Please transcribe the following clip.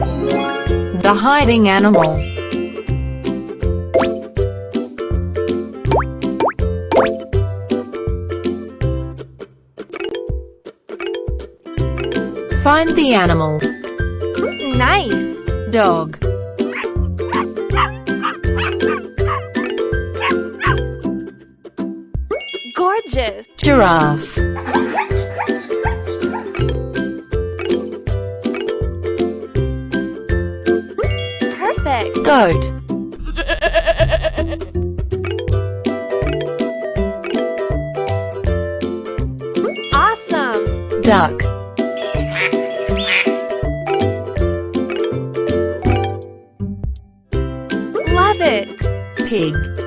The hiding animal. Find the animal. Nice. Dog. Gorgeous. Giraffe. Perfect. Goat. Awesome. Duck. Love it. Pig.